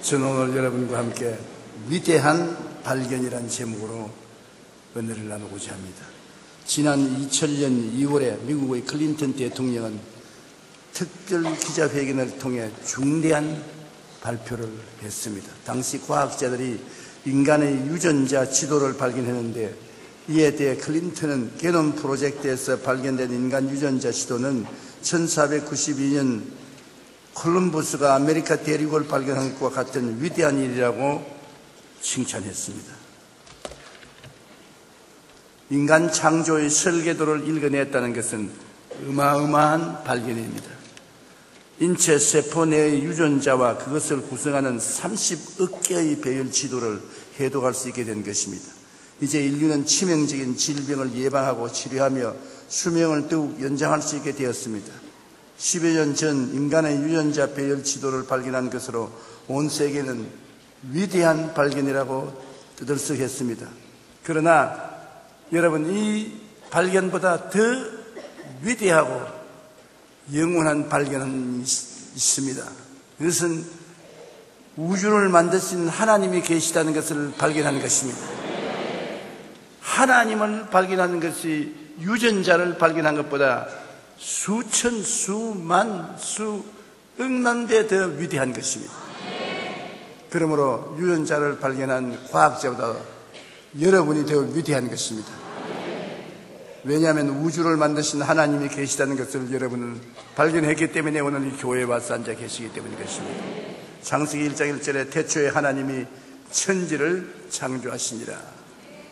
저는 오늘 여러분과 함께 위대한 발견이라는 제목으로 은혜를 나누고자 합니다. 지난 2000년 2월에 미국의 클린턴 대통령은 특별 기자회견을 통해 중대한 발표를 했습니다. 당시 과학자들이 인간의 유전자 지도를 발견했는데, 이에 대해 클린턴은 게놈 프로젝트에서 발견된 인간 유전자 지도는 1492년 콜럼버스가 아메리카 대륙을 발견한 것과 같은 위대한 일이라고 칭찬했습니다. 인간 창조의 설계도를 읽어냈다는 것은 어마어마한 발견입니다. 인체 세포 내의 유전자와 그것을 구성하는 30억 개의 배열 지도를 해독할 수 있게 된 것입니다. 이제 인류는 치명적인 질병을 예방하고 치료하며 수명을 더욱 연장할 수 있게 되었습니다. 10여 년 전 인간의 유전자 배열 지도를 발견한 것으로 온 세계는 위대한 발견이라고 떠들썩했습니다. 그러나 여러분, 이 발견보다 더 위대하고 영원한 발견은 있습니다. 그것은 우주를 만드신 하나님이 계시다는 것을 발견한 것입니다. 하나님을 발견하는 것이 유전자를 발견한 것보다 수천, 수만, 수억만 배 더 위대한 것입니다. 그러므로 유전자를 발견한 과학자보다 여러분이 더 위대한 것입니다. 왜냐하면 우주를 만드신 하나님이 계시다는 것을 여러분은 발견했기 때문에 오늘 이 교회에 와서 앉아 계시기 때문인 것입니다. 창세기 1장 1절에 태초에 하나님이 천지를 창조하시니라,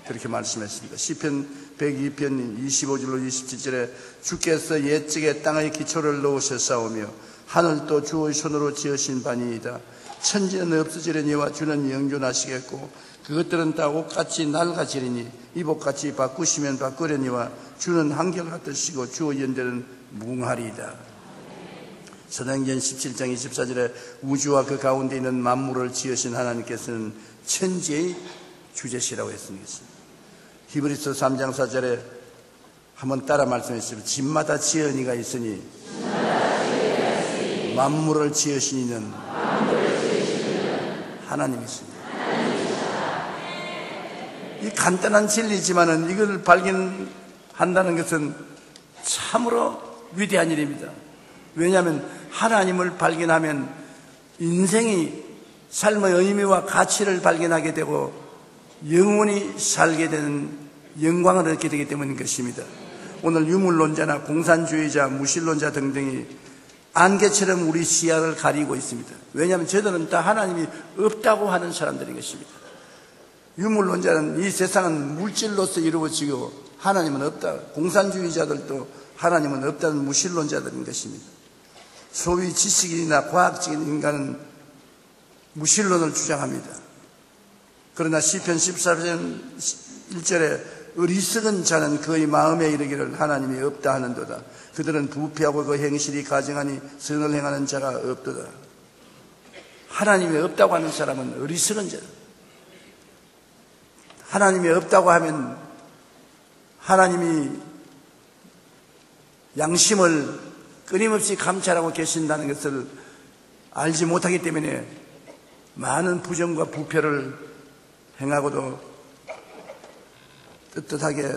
그렇게 말씀했습니다. 시편 102편 25절로 27절에 주께서 옛적에 땅의 기초를 놓으셨사오며 하늘도 주의 손으로 지으신 바니이다. 천지는 없어지려니와 주는 영존하시겠고 그것들은 다 옷같이 낡아지리니 이복같이 바꾸시면 바꾸려니와 주는 한결같으시고 주의 연대는 무궁하리이다. 사도행전 17장 24절에 우주와 그 가운데 있는 만물을 지으신 하나님께서는 천지의 주제시라고 했습니다. 히브리서 3장 4절에 한번 따라 말씀해 주시면, 집마다 지은 이가 있으니 만물을 지으신 이는 하나님이십니다. 이 간단한 진리지만은 이걸 발견한다는 것은 참으로 위대한 일입니다. 왜냐하면 하나님을 발견하면 인생이 삶의 의미와 가치를 발견하게 되고 영원히 살게 되는 영광을 얻게 되기 때문인 것입니다. 오늘 유물론자나 공산주의자, 무신론자 등등이 안개처럼 우리 시야를 가리고 있습니다. 왜냐하면 저들은 다 하나님이 없다고 하는 사람들인 것입니다. 유물론자는 이 세상은 물질로서 이루어지고 하나님은 없다. 공산주의자들도 하나님은 없다는 무신론자들인 것입니다. 소위 지식인이나 과학적인 인간은 무신론을 주장합니다. 그러나 시편 14편 1절에 어리석은 자는 그의 마음에 이르기를 하나님이 없다 하는도다. 그들은 부패하고 그 행실이 가증하니 선을 행하는 자가 없도다. 하나님이 없다고 하는 사람은 어리석은 자다. 하나님이 없다고 하면 하나님이 양심을 끊임없이 감찰하고 계신다는 것을 알지 못하기 때문에 많은 부정과 부패를 행하고도 떳떳하게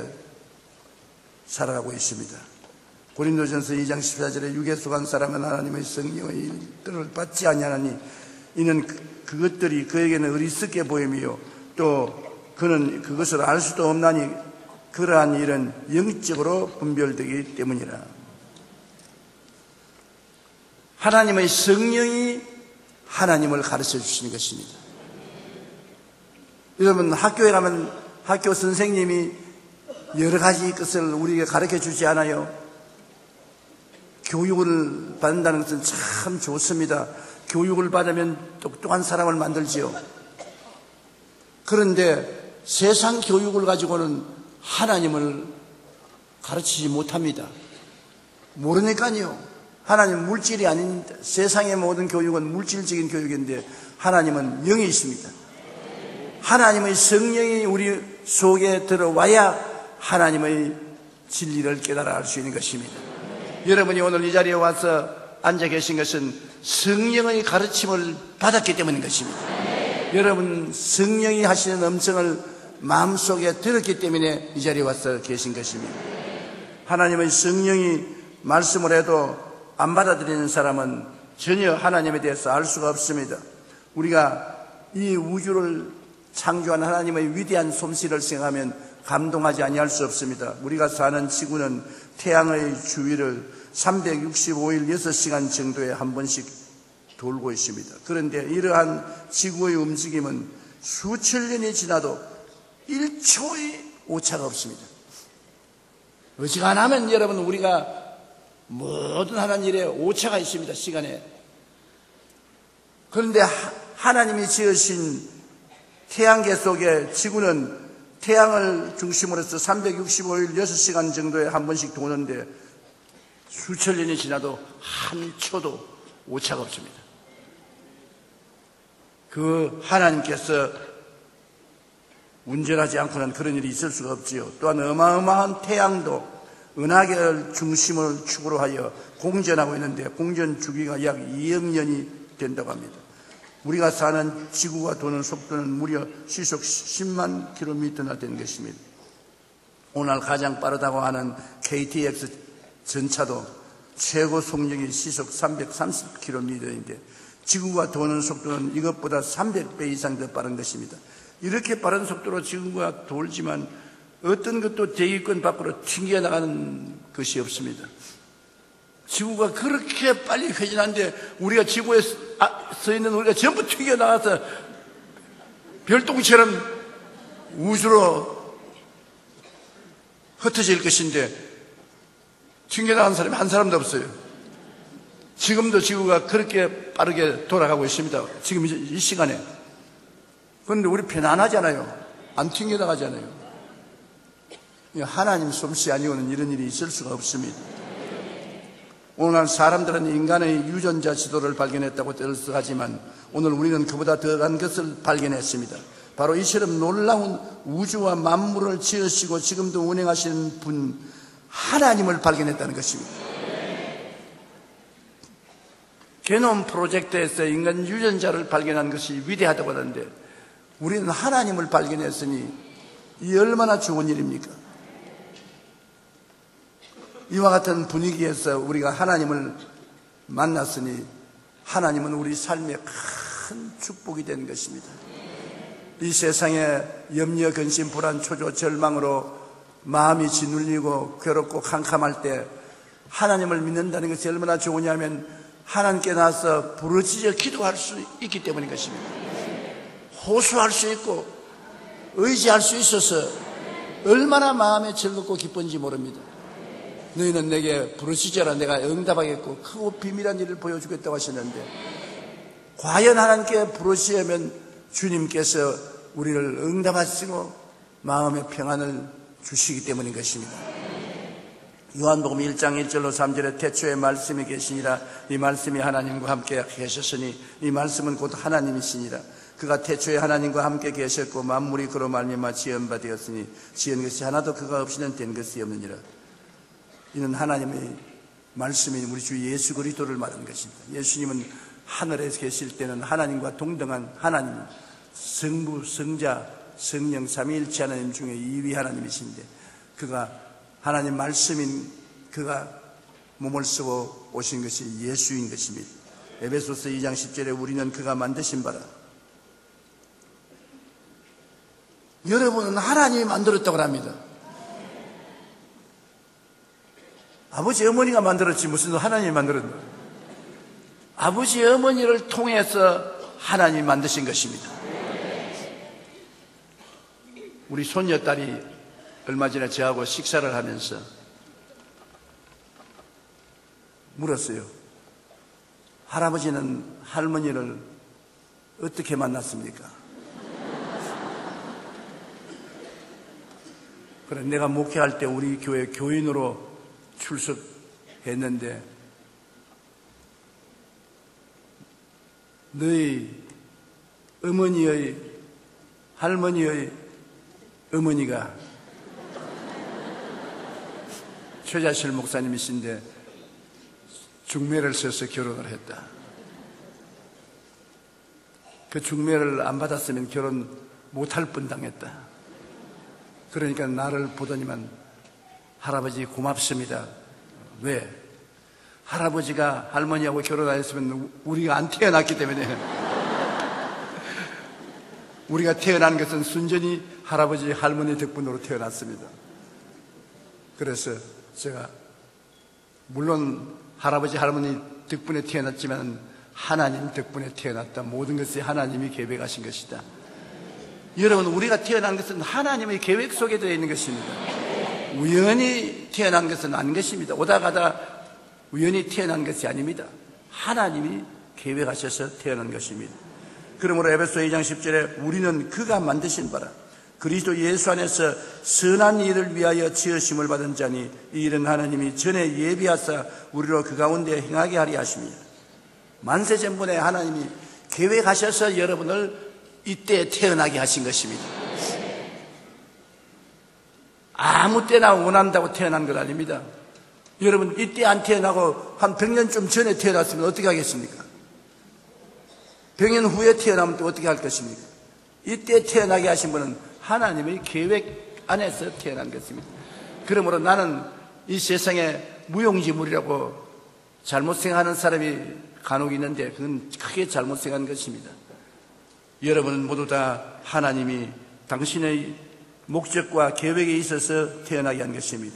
살아가고 있습니다. 고린도전서 2장 14절에 육에 속한 사람은 하나님의 성령의 일들을 받지 아니하나니 이는 그것들이 그에게는 어리석게 보임이요 또 그는 그것을 알 수도 없나니 그러한 일은 영적으로 분별되기 때문이라. 하나님의 성령이 하나님을 가르쳐 주시는 것입니다. 여러분, 학교에 가면 학교 선생님이 여러 가지 것을 우리에게 가르쳐 주지 않아요? 교육을 받는다는 것은 참 좋습니다. 교육을 받으면 똑똑한 사람을 만들지요. 그런데 세상 교육을 가지고는 하나님을 가르치지 못합니다. 모르니까요. 하나님은 물질이 아닙니다. 세상의 모든 교육은 물질적인 교육인데 하나님은 영이십니다. 하나님의 성령이 우리 속에 들어와야 하나님의 진리를 깨달아 알 수 있는 것입니다. 여러분이 오늘 이 자리에 와서 앉아 계신 것은 성령의 가르침을 받았기 때문인 것입니다. 여러분, 성령이 하시는 음성을 마음속에 들었기 때문에 이 자리에 와서 계신 것입니다. 하나님의 성령이 말씀을 해도 안 받아들이는 사람은 전혀 하나님에 대해서 알 수가 없습니다. 우리가 이 우주를 창조한 하나님의 위대한 솜씨를 생각하면 감동하지 아니할 수 없습니다. 우리가 사는 지구는 태양의 주위를 365일 6시간 정도에 한 번씩 돌고 있습니다. 그런데 이러한 지구의 움직임은 수천 년이 지나도 1초의 오차가 없습니다. 어지간하면 여러분, 우리가 모든 하는 일에 오차가 있습니다. 시간에. 그런데 하나님이 지으신 태양계 속에 지구는 태양을 중심으로서 365일 6시간 정도에 한 번씩 도는데 수천 년이 지나도 한 초도 오차가 없습니다. 그 하나님께서 운전하지 않고는 그런 일이 있을 수가 없지요. 또한 어마어마한 태양도 은하계를 중심을 축으로 하여 공전하고 있는데 공전 주기가 약 2억 년이 된다고 합니다. 우리가 사는 지구가 도는 속도는 무려 시속 10만 킬로미터나 되는 것입니다. 오늘 가장 빠르다고 하는 KTX 전차도 최고 속력이 시속 330km인데 지구가 도는 속도는 이것보다 300배 이상 더 빠른 것입니다. 이렇게 빠른 속도로 지구가 돌지만 어떤 것도 대기권 밖으로 튕겨나가는 것이 없습니다. 지구가 그렇게 빨리 회전하는데 우리가 지구에 서 있는 우리가 전부 튕겨나가서 별똥처럼 우주로 흩어질 것인데 튕겨나간 사람이 한 사람도 없어요. 지금도 지구가 그렇게 빠르게 돌아가고 있습니다. 지금 이 시간에. 그런데 우리 편안하잖아요. 안 튕겨나가잖아요. 하나님 솜씨 아니고는 이런 일이 있을 수가 없습니다. 오늘 사람들은 인간의 유전자 지도를 발견했다고 떠들썩하지만 오늘 우리는 그보다 더한 것을 발견했습니다. 바로 이처럼 놀라운 우주와 만물을 지으시고 지금도 운행하시는 분 하나님을 발견했다는 것입니다. 게놈 프로젝트에서 인간 유전자를 발견한 것이 위대하다고 하는데 우리는 하나님을 발견했으니 이 얼마나 좋은 일입니까? 이와 같은 분위기에서 우리가 하나님을 만났으니 하나님은 우리 삶에 큰 축복이 된 것입니다. 이 세상에 염려, 근심, 불안, 초조, 절망으로 마음이 짓눌리고 괴롭고 캄캄할 때 하나님을 믿는다는 것이 얼마나 좋으냐면 하나님께 나서 부르짖어 기도할 수 있기 때문인 것입니다. 호소할 수 있고 의지할 수 있어서 얼마나 마음에 즐겁고 기쁜지 모릅니다. 너희는 내게 부르짖어라 내가 응답하겠고 크고 비밀한 일을 보여주겠다고 하셨는데 과연 하나님께 부르짖으면 주님께서 우리를 응답하시고 마음의 평안을 주시기 때문인 것입니다. 요한복음 1장 1절로 3절에 태초에 말씀이 계시니라 이 말씀이 하나님과 함께 계셨으니 이 말씀은 곧 하나님이시니라 그가 태초에 하나님과 함께 계셨고 만물이 그로 말미암아 지은 바 되었으니 지은 것이 하나도 그가 없이는 된 것이 없느니라. 이는 하나님의 말씀이 우리 주 예수 그리스도를 말하는 것입니다. 예수님은 하늘에 계실 때는 하나님과 동등한 하나님, 성부, 성자, 성령 삼위일체 하나님 중에 2위 하나님이신데 그가 하나님 말씀인 그가 몸을 쓰고 오신 것이 예수인 것입니다. 에베소서 2장 10절에 우리는 그가 만드신 바라. 여러분은 하나님이 만들었다고 합니다. 아버지 어머니가 만들었지 무슨 하나님이 만들었나. 아버지 어머니를 통해서 하나님이 만드신 것입니다. 우리 손녀딸이 얼마 전에 저하고 식사를 하면서 물었어요. 할아버지는 할머니를 어떻게 만났습니까? 그래 내가 목회할 때 우리 교회 교인으로 출석했는데 너희 어머니의 할머니의 어머니가 최자실 목사님이신데 중매를 써서 결혼을 했다. 그 중매를 안 받았으면 결혼 못할 뻔 당했다. 그러니까 나를 보더니만 할아버지 고맙습니다. 왜? 할아버지가 할머니하고 결혼 안 했으면 우리가 안 태어났기 때문에 우리가 태어난 것은 순전히 할아버지 할머니 덕분으로 태어났습니다. 그래서 제가 물론 할아버지 할머니 덕분에 태어났지만 하나님 덕분에 태어났다. 모든 것이 하나님이 계획하신 것이다. 여러분, 우리가 태어난 것은 하나님의 계획 속에 되어 있는 것입니다. 우연히 태어난 것은 아닌 것입니다. 오다 가다 우연히 태어난 것이 아닙니다. 하나님이 계획하셔서 태어난 것입니다. 그러므로 에베소 2장 10절에 우리는 그가 만드신 바라 그리스도 예수 안에서 선한 일을 위하여 지으심을 받은 자니 이 일은 하나님이 전에 예비하사 우리로 그 가운데 행하게 하리 하십니다. 만세전분에 하나님이 계획하셔서 여러분을 이때 태어나게 하신 것입니다. 아무 때나 원한다고 태어난 건 아닙니다. 여러분, 이때 안 태어나고 한 100년쯤 전에 태어났으면 어떻게 하겠습니까? 100년 후에 태어나면 또 어떻게 할 것입니까? 이때 태어나게 하신 분은 하나님의 계획 안에서 태어난 것입니다. 그러므로 나는 이 세상에 무용지물이라고 잘못 생각하는 사람이 간혹 있는데 그건 크게 잘못 생각한 것입니다. 여러분은 모두 다 하나님이 당신의 목적과 계획에 있어서 태어나게 한 것입니다.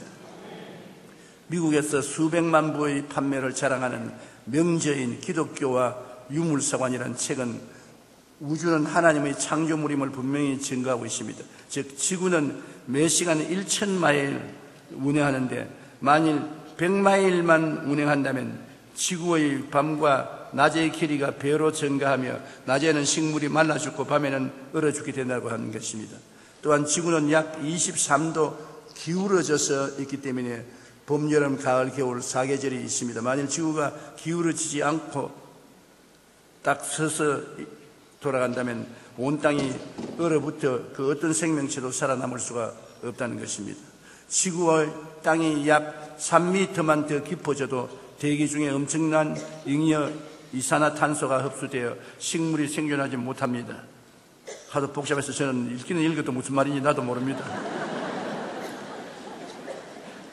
미국에서 수백만 부의 판매를 자랑하는 명저인 기독교와 유물사관이라는 책은 우주는 하나님의 창조물임을 분명히 증거하고 있습니다. 즉 지구는 매 시간 1000마일 운행하는데 만일 100마일만 운행한다면 지구의 밤과 낮의 길이가 배로 증가하며 낮에는 식물이 말라 죽고 밤에는 얼어 죽게 된다고 하는 것입니다. 또한 지구는 약 23도 기울어져서 있기 때문에 봄, 여름, 가을, 겨울 4계절이 있습니다. 만일 지구가 기울어지지 않고 딱 서서 돌아간다면 온 땅이 얼어붙어 그 어떤 생명체도 살아남을 수가 없다는 것입니다. 지구와 땅이 약 3m만 더 깊어져도 대기 중에 엄청난 잉여 이산화탄소가 흡수되어 식물이 생존하지 못합니다. 하도 복잡해서 저는 읽기는 읽어도 무슨 말인지 나도 모릅니다.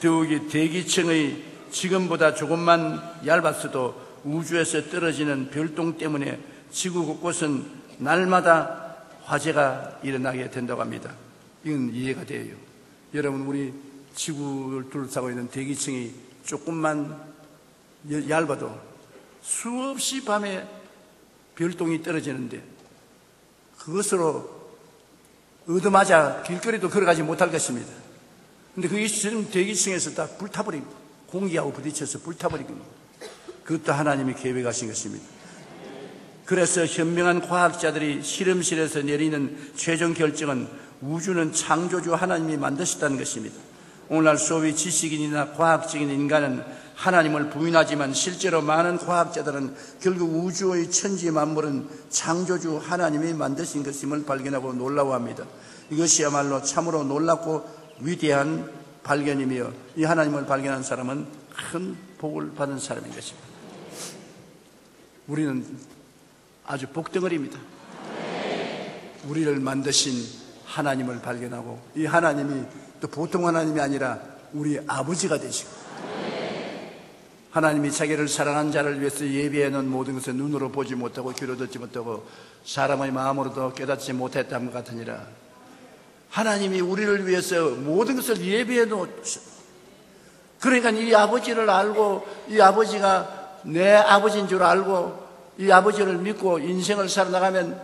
더욱이 대기층의 지금보다 조금만 얇았어도 우주에서 떨어지는 별똥 때문에 지구 곳곳은 날마다 화재가 일어나게 된다고 합니다. 이건 이해가 돼요. 여러분, 우리 지구를 둘러싸고 있는 대기층이 조금만 얇아도 수없이 밤에 별똥이 떨어지는데 그것으로 얻어맞아 길거리도 걸어가지 못할 것입니다. 근데 그게 지금 대기층에서 다 불타버리고 공기하고 부딪혀서 불타버리고 그것도 하나님이 계획하신 것입니다. 그래서 현명한 과학자들이 실험실에서 내리는 최종 결정은 우주는 창조주 하나님이 만드셨다는 것입니다. 오늘날 소위 지식인이나 과학적인 인간은 하나님을 부인하지만 실제로 많은 과학자들은 결국 우주의 천지 만물은 창조주 하나님이 만드신 것임을 발견하고 놀라워합니다. 이것이야말로 참으로 놀랍고 위대한 발견이며 이 하나님을 발견한 사람은 큰 복을 받은 사람인 것입니다. 우리는 아주 복덩어리입니다. 우리를 만드신 하나님을 발견하고 이 하나님이 또 보통 하나님이 아니라 우리 아버지가 되시고 하나님이 자기를 사랑한 자를 위해서 예비해 놓은 모든 것을 눈으로 보지 못하고 귀로 듣지 못하고 사람의 마음으로도 깨닫지 못했던 것 같으니라. 하나님이 우리를 위해서 모든 것을 예비해 놓으셨. 그러니까 이 아버지를 알고 이 아버지가 내 아버지인 줄 알고 이 아버지를 믿고 인생을 살아나가면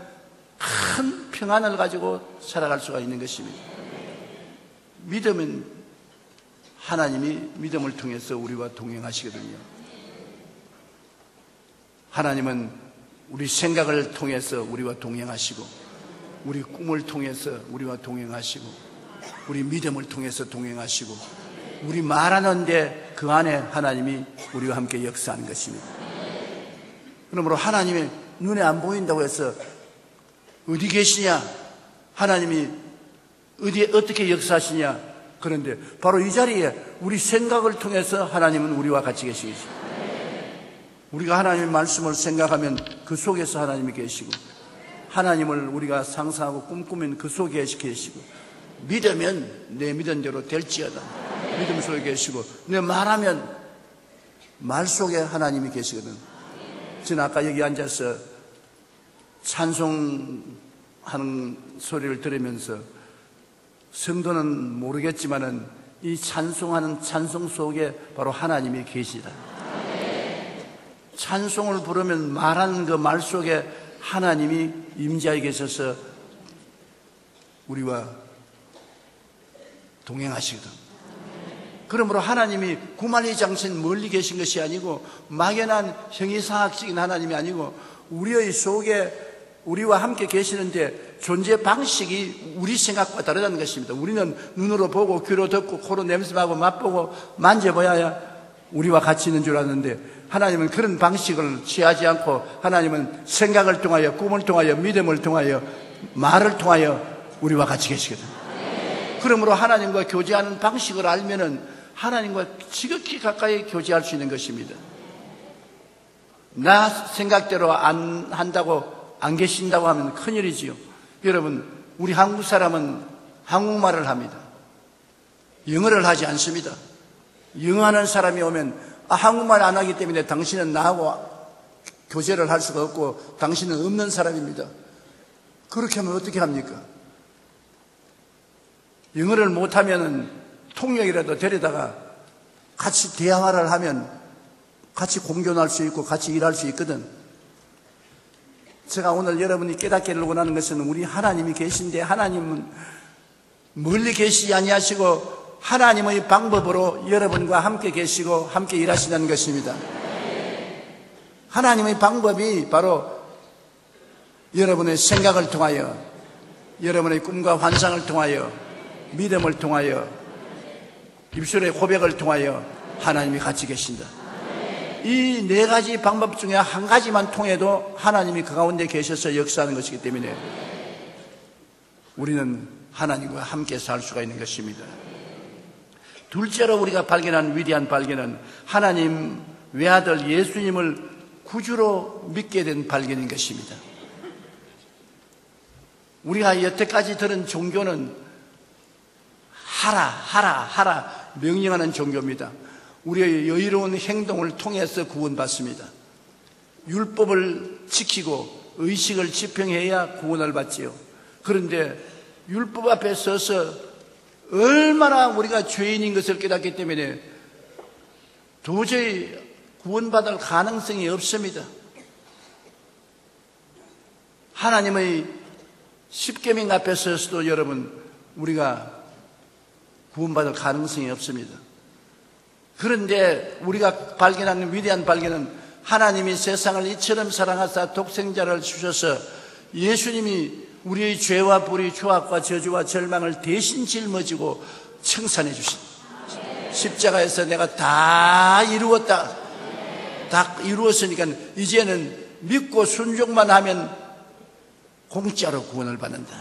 큰 평안을 가지고 살아갈 수가 있는 것입니다. 믿음은 하나님이 믿음을 통해서 우리와 동행하시거든요. 하나님은 우리 생각을 통해서 우리와 동행하시고 우리 꿈을 통해서 우리와 동행하시고 우리 믿음을 통해서 동행하시고 우리 말하는데 그 안에 하나님이 우리와 함께 역사하는 것입니다. 그러므로 하나님이 눈에 안 보인다고 해서 어디 계시냐? 하나님이 어디에 어떻게 역사하시냐? 그런데 바로 이 자리에 우리 생각을 통해서 하나님은 우리와 같이 계시겠습니다. 우리가 하나님의 말씀을 생각하면 그 속에서 하나님이 계시고, 하나님을 우리가 상상하고 꿈꾸면 그 속에 계시고, 믿으면 내 믿은 대로 될지어다. 믿음 속에 계시고, 내 말하면 말 속에 하나님이 계시거든. 저는 아까 여기 앉아서 찬송하는 소리를 들으면서 성도는 모르겠지만은 이 찬송하는 찬송 속에 바로 하나님이 계시다. 찬송을 부르면 말하는 그 말 속에 하나님이 임재하게 계셔서 우리와 동행하시거든. 그러므로 하나님이 구만리장신 멀리 계신 것이 아니고 막연한 형이상학적인 하나님이 아니고 우리의 속에 우리와 함께 계시는데 존재 방식이 우리 생각과 다르다는 것입니다. 우리는 눈으로 보고 귀로 듣고 코로 냄새하고 맛보고 만져봐야 우리와 같이 있는 줄 아는데 하나님은 그런 방식을 취하지 않고 하나님은 생각을 통하여 꿈을 통하여 믿음을 통하여 말을 통하여 우리와 같이 계시거든. 그러므로 하나님과 교제하는 방식을 알면은 하나님과 지극히 가까이 교제할 수 있는 것입니다. 나 생각대로 안 한다고 안 계신다고 하면 큰일이지요. 여러분, 우리 한국 사람은 한국말을 합니다. 영어를 하지 않습니다. 영어하는 사람이 오면 한국말 안 하기 때문에 당신은 나하고 교제를 할 수가 없고 당신은 없는 사람입니다. 그렇게 하면 어떻게 합니까? 영어를 못하면 통역이라도 데려다가 같이 대화를 하면 같이 공존할 수 있고 같이 일할 수 있거든. 제가 오늘 여러분이 깨닫게 하려고 하는 것은 우리 하나님이 계신데 하나님은 멀리 계시지 아니하시고 하나님의 방법으로 여러분과 함께 계시고 함께 일하신다는 것입니다. 하나님의 방법이 바로 여러분의 생각을 통하여 여러분의 꿈과 환상을 통하여 믿음을 통하여 입술의 고백을 통하여 하나님이 같이 계신다. 이 네 가지 방법 중에 한 가지만 통해도 하나님이 그 가운데 계셔서 역사하는 것이기 때문에 우리는 하나님과 함께 살 수가 있는 것입니다. 둘째로 우리가 발견한 위대한 발견은 하나님 외아들 예수님을 구주로 믿게 된 발견인 것입니다. 우리가 여태까지 들은 종교는 하라 명령하는 종교입니다. 우리의 여유로운 행동을 통해서 구원받습니다. 율법을 지키고 의식을 집행해야 구원을 받지요. 그런데 율법 앞에 서서 얼마나 우리가 죄인인 것을 깨닫기 때문에 도저히 구원받을 가능성이 없습니다. 하나님의 십계명 앞에 서서도 여러분 우리가 구원받을 가능성이 없습니다. 그런데 우리가 발견하는 위대한 발견은 하나님이 세상을 이처럼 사랑하사 독생자를 주셔서 예수님이 우리의 죄와 불의, 죄악과 저주와 절망을 대신 짊어지고 청산해 주신 십자가에서 내가 다 이루었다. 다 이루었으니까 이제는 믿고 순종만 하면 공짜로 구원을 받는다.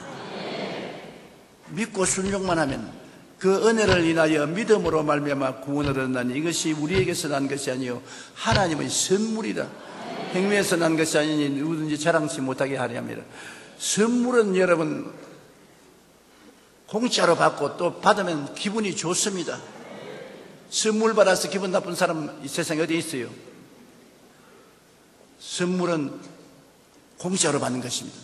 믿고 순종만 하면 그 은혜를 인하여 믿음으로 말미암아 구원을 얻나니 이것이 우리에게서 난 것이 아니요 하나님의 선물이다. 행위에서 난 것이 아니니 누구든지 자랑치 못하게 하려 함이라. 선물은 여러분 공짜로 받고 또 받으면 기분이 좋습니다. 선물 받아서 기분 나쁜 사람 이 세상에 어디 있어요? 선물은 공짜로 받는 것입니다.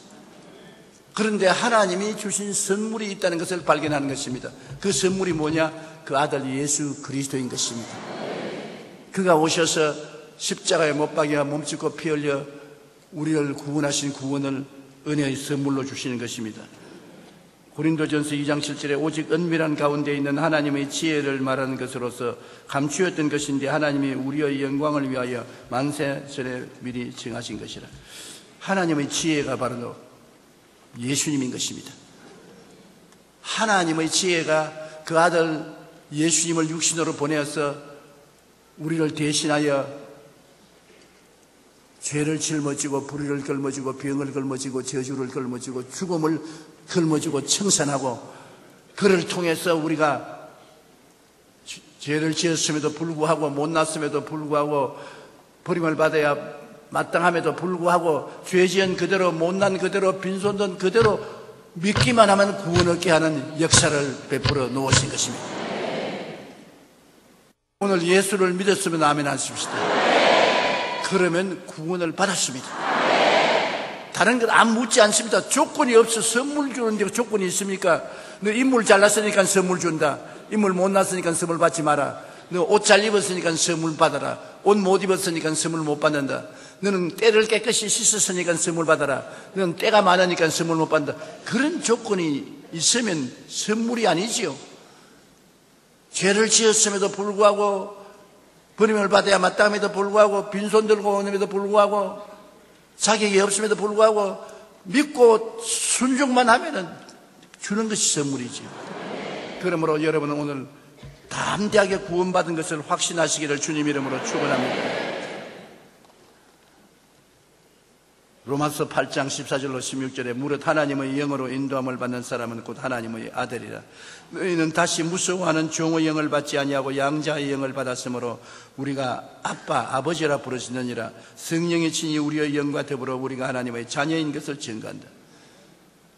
그런데 하나님이 주신 선물이 있다는 것을 발견하는 것입니다. 그 선물이 뭐냐? 그 아들 예수 그리스도인 것입니다. 그가 오셔서 십자가에 못 박여 몸짓고 피 흘려 우리를 구원하신 구원을 은혜의 선물로 주시는 것입니다. 고린도전서 2장 7절에 오직 은밀한 가운데 있는 하나님의 지혜를 말하는 것으로서 감추었던 것인데 하나님이 우리의 영광을 위하여 만세 전에 미리 정하신 것이라. 하나님의 지혜가 바로 예수님인 것입니다. 하나님의 지혜가 그 아들 예수님을 육신으로 보내어서 우리를 대신하여 죄를 짊어지고 불의를 걸머지고 병을 걸머지고 저주를 걸머지고 죽음을 걸머지고 청산하고 그를 통해서 우리가 죄를 지었음에도 불구하고 못났음에도 불구하고 버림을 받아야 마땅함에도 불구하고 죄지은 그대로, 못난 그대로, 빈손든 그대로 믿기만 하면 구원 얻게 하는 역사를 베풀어 놓으신 것입니다. 오늘 예수를 믿었으면 아멘 하십시다. 그러면 구원을 받았습니다. 다른 건 안 묻지 않습니다. 조건이 없어. 선물 주는데 조건이 있습니까? 너 인물 잘났으니까 선물 준다. 인물 못났으니까 선물 받지 마라. 너 옷 잘 입었으니까 선물 받아라. 옷 못 입었으니까 선물 못 받는다. 너는 때를 깨끗이 씻었으니까 선물 받아라. 너는 때가 많으니까 선물 못 받는다. 그런 조건이 있으면 선물이 아니지요. 죄를 지었음에도 불구하고, 버림을 받아야 마땅함에도 불구하고, 빈손 들고 오는에도 불구하고, 자격이 없음에도 불구하고 믿고 순종만 하면은 주는 것이 선물이지요. 그러므로 여러분은 오늘 담대하게 구원받은 것을 확신하시기를 주님 이름으로 축원합니다. 로마서 8장 14절로 16절에 무릇 하나님의 영으로 인도함을 받는 사람은 곧 하나님의 아들이라. 너희는 다시 무서워하는 종의 영을 받지 아니하고 양자의 영을 받았으므로 우리가 아빠, 아버지라 부르시느니라. 성령이 친히 우리의 영과 더불어 우리가 하나님의 자녀인 것을 증거한다.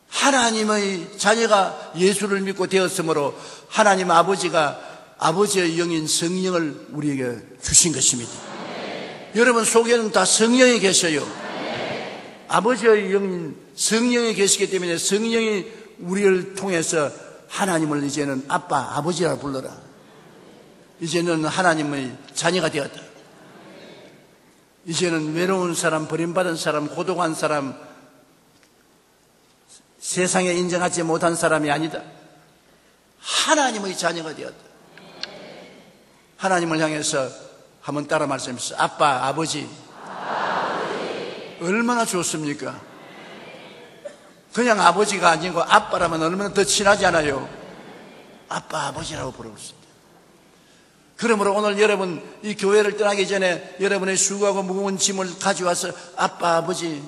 하나님의 자녀가 예수를 믿고 되었으므로 하나님 아버지가 아버지의 영인 성령을 우리에게 주신 것입니다. 여러분 속에는 다 성령이 계셔요. 아버지의 영인 성령이 계시기 때문에 성령이 우리를 통해서 하나님을 이제는 아빠, 아버지라 불러라. 이제는 하나님의 자녀가 되었다. 이제는 외로운 사람, 버림받은 사람, 고독한 사람, 세상에 인정하지 못한 사람이 아니다. 하나님의 자녀가 되었다. 하나님을 향해서 한번 따라 말씀하십시오. 아빠, 아버지. 얼마나 좋습니까? 그냥 아버지가 아니고 아빠라면 얼마나 더 친하지 않아요? 아빠, 아버지라고 부르고 있습니다. 그러므로 오늘 여러분 이 교회를 떠나기 전에 여러분의 수고하고 무거운 짐을 가져와서 아빠, 아버지,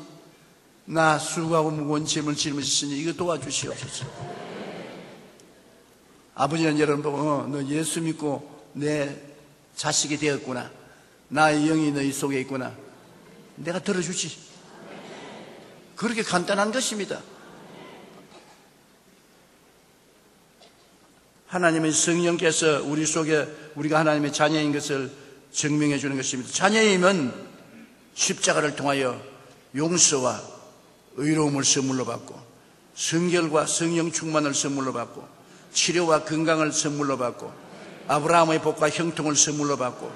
나 수고하고 무거운 짐을 짊어지시니 이거 도와주시옵소서. 아버지는 여러분 보고 너 예수 믿고 내 자식이 되었구나. 나의 영이 너희 속에 있구나. 내가 들어주지. 그렇게 간단한 것입니다. 하나님의 성령께서 우리 속에 우리가 하나님의 자녀인 것을 증명해 주는 것입니다. 자녀이면 십자가를 통하여 용서와 의로움을 선물로 받고, 성결과 성령 충만을 선물로 받고, 치료와 건강을 선물로 받고, 아브라함의 복과 형통을 선물로 받고,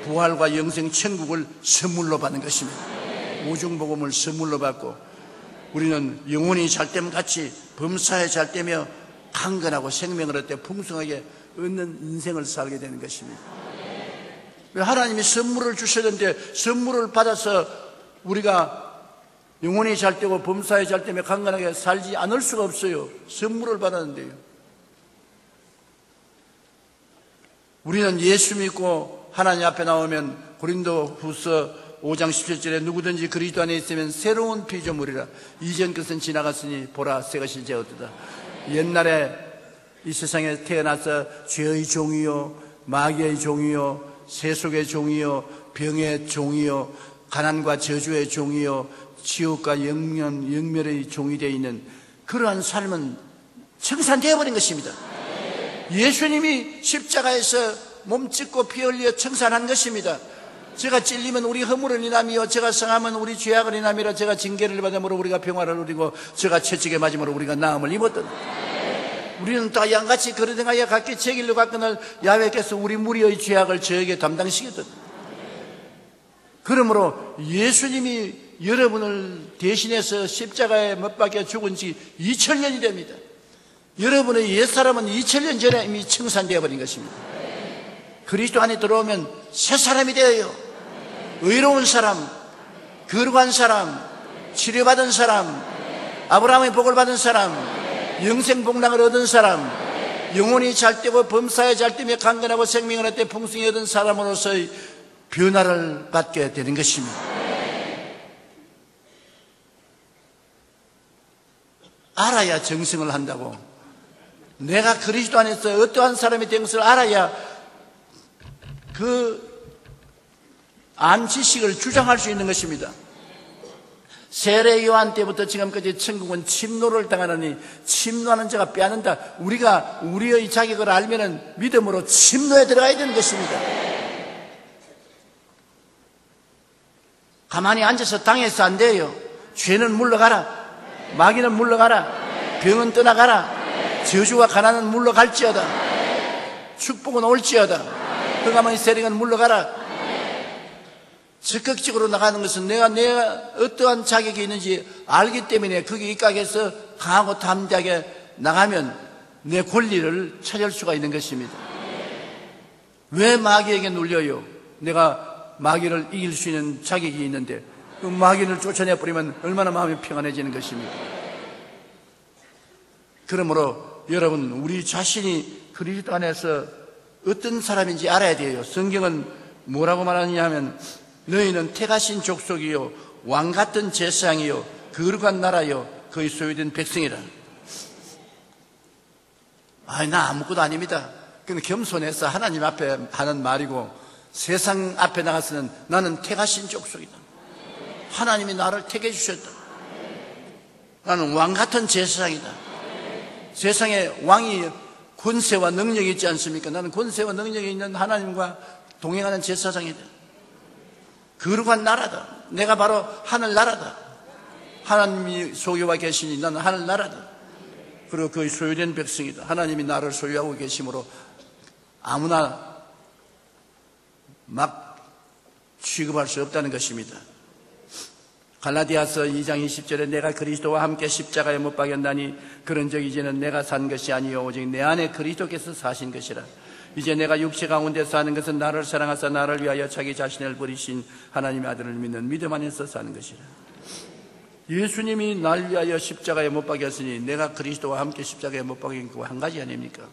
부활과 영생 천국을 선물로 받는 것입니다. 오중복음을 선물로 받고, 우리는 영혼이 잘됨 같이 범사에 잘되며 강건하고 생명을 얻되 풍성하게 얻는 인생을 살게 되는 것입니다. 하나님이 선물을 주셨는데 선물을 받아서 우리가 영혼이 잘되고 범사에 잘되며 강건하게 살지 않을 수가 없어요. 선물을 받았는데요. 우리는 예수 믿고 하나님 앞에 나오면 고린도후서 5장 17절에 누구든지 그리스도 안에 있으면 새로운 피조물이라. 이전 것은 지나갔으니 보라 새 것이 되었도다. 옛날에 이 세상에 태어나서 죄의 종이요, 마귀의 종이요, 세속의 종이요, 병의 종이요, 가난과 저주의 종이요, 지옥과 영멸의 종이 되어 있는 그러한 삶은 청산되어 버린 것입니다. 예수님이 십자가에서 몸 찢고 피 흘려 청산한 것입니다. 제가 찔리면 우리 허물을 인함이요, 제가 상하면 우리 죄악을 인함이라. 제가 징계를 받음으로 우리가 평화를 누리고, 제가 채찍에 맞음으로 우리가 나음을 입었던. 우리는 다 양같이 그러등하여 각기 책일로 갔거늘 야훼께서 우리 무리의 죄악을 저에게 담당시켰던. 그러므로 예수님이 여러분을 대신해서 십자가에 못 박혀 죽은 지 2000년이 됩니다. 여러분의 옛사람은 2000년 전에 이미 청산되어 버린 것입니다. 그리스도 안에 들어오면 새 사람이 되어요. 의로운 사람, 거룩한 사람, 치료받은 사람, 아브라함의 복을 받은 사람, 영생 복락을 얻은 사람, 영혼이 잘되고 범사에 잘되며 강건하고 생명을 얻되 풍성히 얻은 사람으로서의 변화를 받게 되는 것입니다. 알아야 정승을 한다고. 내가 그리스도 안에서 어떠한 사람이 된 것을 알아야 그 암 지식을 주장할 수 있는 것입니다. 세례 요한 때부터 지금까지 천국은 침노를 당하느니 침노하는 자가 빼앗는다. 우리가 우리의 자격을 알면은 믿음으로 침노에 들어가야 되는 것입니다. 가만히 앉아서 당해서 안 돼요. 죄는 물러가라. 마귀는 물러가라. 병은 떠나가라. 저주와 가난은 물러갈지어다. 축복은 올지어다. 흑암의 세력은 물러가라. 적극적으로 나가는 것은 내가 어떠한 자격이 있는지 알기 때문에 거기에 입각해서 강하고 담대하게 나가면 내 권리를 찾을 수가 있는 것입니다. 왜 마귀에게 눌려요? 내가 마귀를 이길 수 있는 자격이 있는데 그 마귀를 쫓아내버리면 얼마나 마음이 평안해지는 것입니까? 그러므로 여러분, 우리 자신이 그리스도 안에서 어떤 사람인지 알아야 돼요. 성경은 뭐라고 말하느냐 하면 너희는 택하신 족속이요 왕같은 제사장이요 거룩한 나라요 그의 소유된 백성이라. 나 아무것도 아닙니다. 근데 겸손해서 하나님 앞에 하는 말이고 세상 앞에 나가서는 나는 택하신 족속이다. 하나님이 나를 택해 주셨다. 나는 왕같은 제사장이다. 세상에 왕이 권세와 능력이 있지 않습니까? 나는 권세와 능력이 있는 하나님과 동행하는 제사장이다. 거룩한 나라다. 내가 바로 하늘 나라다. 하나님이 소유하고 계시니 나는 하늘 나라다. 그리고 그의 소유된 백성이다. 하나님이 나를 소유하고 계시므로 아무나 막 취급할 수 없다는 것입니다. 갈라디아서 2장 20절에 내가 그리스도와 함께 십자가에 못 박였나니 그런즉 이제는 내가 산 것이 아니요 오직 내 안에 그리스도께서 사신 것이라. 이제 내가 육체 가운데 사는 것은 나를 사랑하사 나를 위하여 자기 자신을 버리신 하나님의 아들을 믿는 믿음 안에서 사는 것이라. 예수님이 날 위하여 십자가에 못 박였으니 내가 그리스도와 함께 십자가에 못 박인 그 한 가지 아닙니까?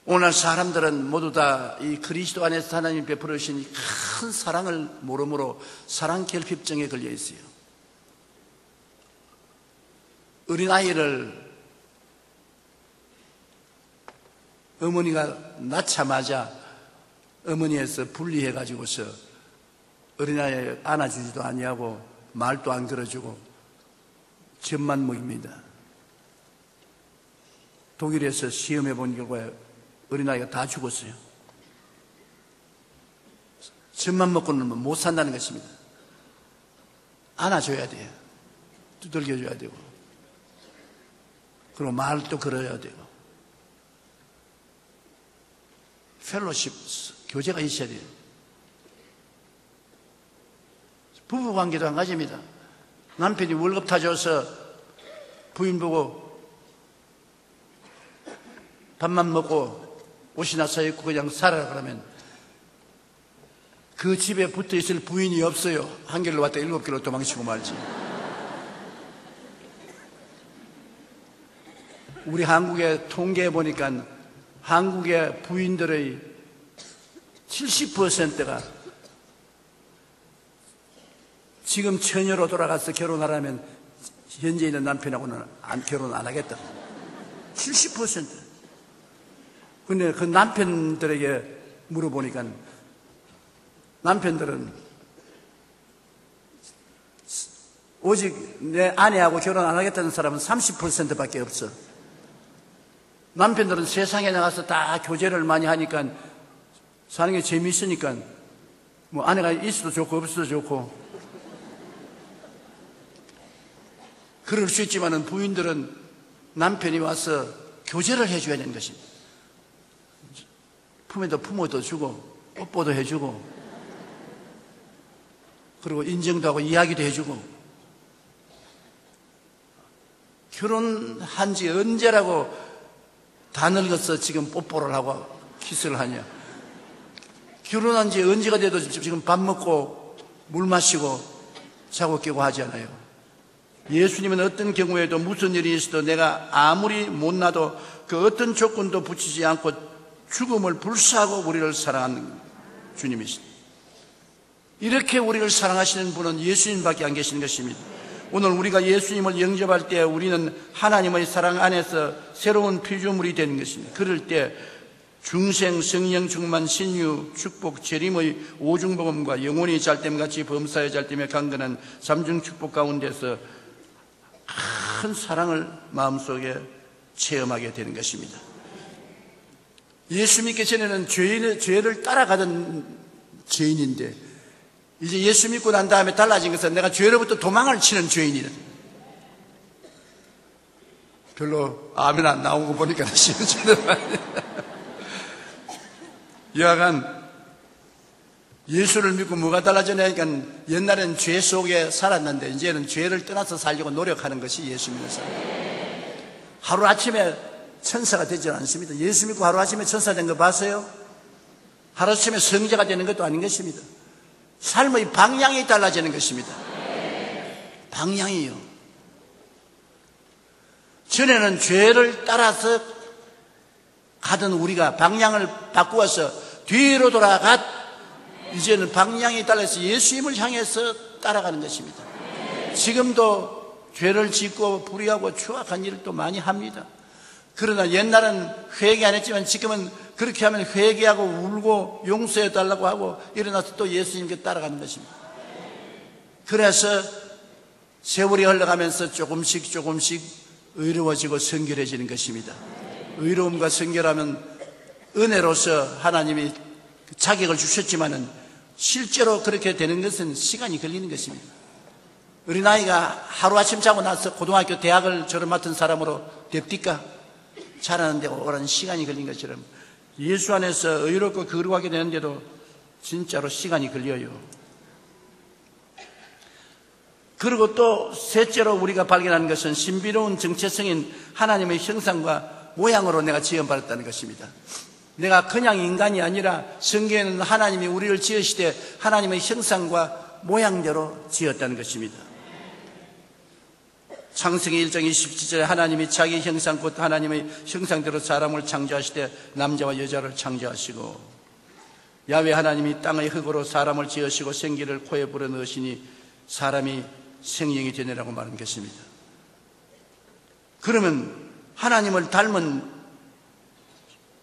오늘 사람들은 모두 다 이 그리스도 안에서 하나님 베풀어 주신 큰 사랑을 모르므로 사랑 결핍증에 걸려 있어요. 어린아이를 어머니가 낳자마자 어머니에서 분리해가지고서 어린아이 안아주지도 아니하고 말도 안 걸어주고 젖만 먹입니다. 독일에서 시험해 본 결과에 어린아이가 다 죽었어요. 젖만 먹고는 못 산다는 것입니다. 안아줘야 돼요. 두들겨줘야 되고 그리고 말도 걸어야 되고 펠로십, 교제가 있어야 돼요. 부부관계도 한 가지입니다. 남편이 월급 타줘서 부인 보고 밥만 먹고 옷이나 사입고 그냥 살아라 그러면 그 집에 붙어 있을 부인이 없어요. 한 길로 왔다 7길로 도망치고 말지. 우리 한국에 통계해 보니까 한국의 부인들의 70%가 지금 처녀로 돌아가서 결혼하라면 현재 있는 남편하고는 결혼 안 하겠다. 70%. 근데 그 남편들에게 물어보니까 남편들은 오직 내 아내하고 결혼 안 하겠다는 사람은 30%밖에 없어. 남편들은 세상에 나가서 다 교제를 많이 하니까 사는 게 재미있으니까 뭐 아내가 있어도 좋고 없어도 좋고 그럴 수 있지만은 부인들은 남편이 와서 교제를 해줘야 되는 것입니다. 품에도 품어도 주고 뽀뽀도 해주고 그리고 인정도 하고 이야기도 해주고 결혼한 지 언제라고 다 늙어서 지금 뽀뽀를 하고 키스를 하냐. 결혼한 지 언제가 돼도 지금 밥 먹고 물 마시고 자고 깨고 하지 않아요. 예수님은 어떤 경우에도 무슨 일이 있어도 내가 아무리 못나도 그 어떤 조건도 붙이지 않고 죽음을 불사하고 우리를 사랑하는 주님이십니다. 이렇게 우리를 사랑하시는 분은 예수님밖에 안 계시는 것입니다. 오늘 우리가 예수님을 영접할 때 우리는 하나님의 사랑 안에서 새로운 피조물이 되는 것입니다. 그럴 때 중생, 성령 충만, 신유, 축복, 재림의 오중복음과 영혼이 잘됨같이 범사의 잘됨에 강건한 삼중 축복 가운데서 큰 사랑을 마음속에 체험하게 되는 것입니다. 예수 믿기 전에는 죄를 따라가던 죄인인데 이제 예수 믿고 난 다음에 달라진 것은 내가 죄로부터 도망을 치는 죄인이다. 별로 아멘 안 나온 거 보니까 싫어지는 말이에요. 여하간 예수를 믿고 뭐가 달라지냐니까 옛날엔 죄 속에 살았는데 이제는 죄를 떠나서 살려고 노력하는 것이 예수 믿는 사람. 하루아침에 천사가 되지 않습니다. 예수 믿고 하루아침에 천사 된 거 봤어요? 하루아침에 성자가 되는 것도 아닌 것입니다. 삶의 방향이 달라지는 것입니다. 방향이요. 전에는 죄를 따라서 가던 우리가 방향을 바꾸어서 뒤로 돌아갔 이제는 방향이 달라서 예수님을 향해서 따라가는 것입니다. 지금도 죄를 짓고 불의하고 추악한 일을 또 많이 합니다. 그러나 옛날은 회개 안 했지만 지금은 그렇게 하면 회개하고 울고 용서해 달라고 하고 일어나서 또 예수님께 따라가는 것입니다. 그래서 세월이 흘러가면서 조금씩 의로워지고 성결해지는 것입니다. 의로움과 성결하면 은혜로서 하나님이 자격을 주셨지만은 실제로 그렇게 되는 것은 시간이 걸리는 것입니다. 어린아이가 하루아침 자고 나서 고등학교, 대학을 졸업 맡은 사람으로 됩니까? 자라는데 오랜 시간이 걸린 것처럼 예수 안에서 의롭고 거룩하게 되는데도 진짜로 시간이 걸려요. 그리고 또 셋째로 우리가 발견하는 것은 신비로운 정체성인 하나님의 형상과 모양으로 내가 지음받았다는 것입니다. 내가 그냥 인간이 아니라 성경에는 하나님이 우리를 지으시되 하나님의 형상과 모양대로 지었다는 것입니다. 창세기 1장 27절에 하나님이 자기 형상 곧 하나님의 형상대로 사람을 창조하시되 남자와 여자를 창조하시고 야훼 하나님이 땅의 흙으로 사람을 지으시고 생기를 코에 불어넣으시니 사람이 생명이 되느라고 말한 것입니다. 그러면 하나님을 닮은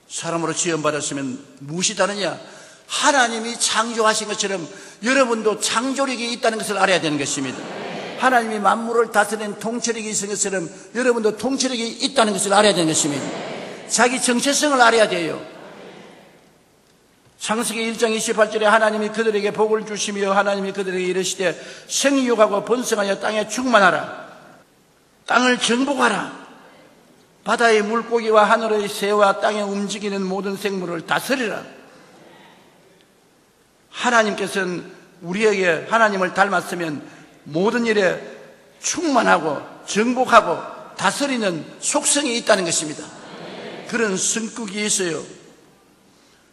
사람으로 지음받았으면 무엇이 다르냐? 하나님이 창조하신 것처럼 여러분도 창조력이 있다는 것을 알아야 되는 것입니다. 하나님이 만물을 다스리는 통치력이 있는 것처럼 여러분도 통치력이 있다는 것을 알아야 되는 것입니다. 자기 정체성을 알아야 돼요. 창세기 1장 28절에 하나님이 그들에게 복을 주시며 하나님이 그들에게 이르시되 생육하고 번성하여 땅에 충만하라. 땅을 정복하라. 바다의 물고기와 하늘의 새와 땅에 움직이는 모든 생물을 다스리라. 하나님께서는 우리에게 하나님을 닮았으면 모든 일에 충만하고 정복하고 다스리는 속성이 있다는 것입니다. 그런 성격이 있어요.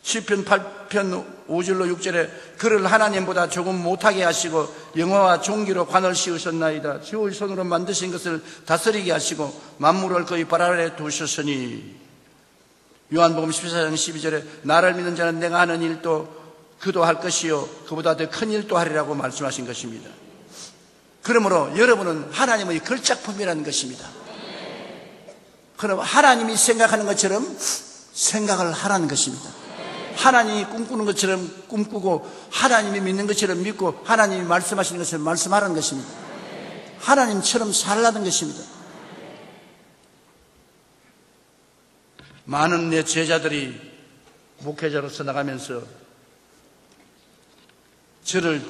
시편 8편 5절로 6절에 그를 하나님보다 조금 못하게 하시고 영화와 종기로 관을 씌우셨나이다. 주의 손으로 만드신 것을 다스리게 하시고 만물을 그의 발 아래 두셨으니. 요한복음 14장 12절에 나를 믿는 자는 내가 하는 일도 그도 할 것이요 그보다 더 큰 일도 하리라고 말씀하신 것입니다. 그러므로 여러분은 하나님의 걸작품이라는 것입니다. 그럼 하나님이 생각하는 것처럼 생각을 하라는 것입니다. 하나님이 꿈꾸는 것처럼 꿈꾸고 하나님이 믿는 것처럼 믿고 하나님이 말씀하시는 것처럼 말씀하라는 것입니다. 하나님처럼 살라는 것입니다. 많은 내 제자들이 목회자로서 나가면서 저를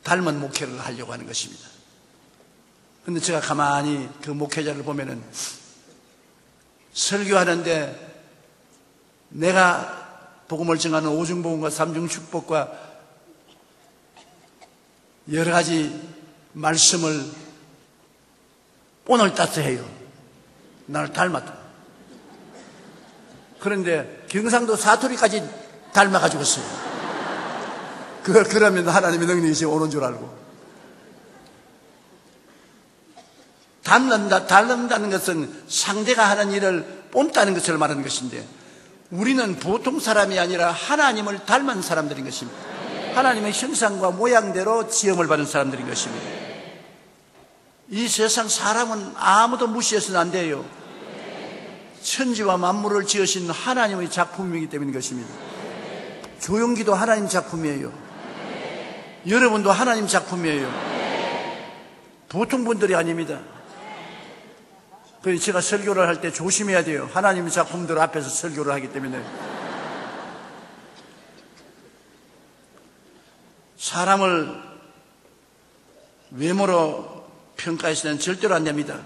닮은 목회를 하려고 하는 것입니다. 그런데 제가 가만히 그 목회자를 보면은 설교하는데 내가 복음을 전하는 오중복음과 삼중축복과 여러 가지 말씀을 오늘 따서 해요. 나를 닮았다. 그런데 경상도 사투리까지 닮아가지고 있어요. 그러면 하나님의 능력이 오는 줄 알고. 닮는다는 것은 상대가 하는 일을 뽐따는 것을 말하는 것인데 우리는 보통 사람이 아니라 하나님을 닮은 사람들인 것입니다. 하나님의 형상과 모양대로 지음을 받은 사람들인 것입니다. 이 세상 사람은 아무도 무시해서는 안 돼요. 천지와 만물을 지으신 하나님의 작품이기 때문인 것입니다. 조용기도 하나님 작품이에요. 여러분도 하나님 작품이에요. 보통 분들이 아닙니다. 그래서 제가 설교를 할 때 조심해야 돼요. 하나님의 작품들 앞에서 설교를 하기 때문에. 사람을 외모로 평가해서는 절대로 안 됩니다.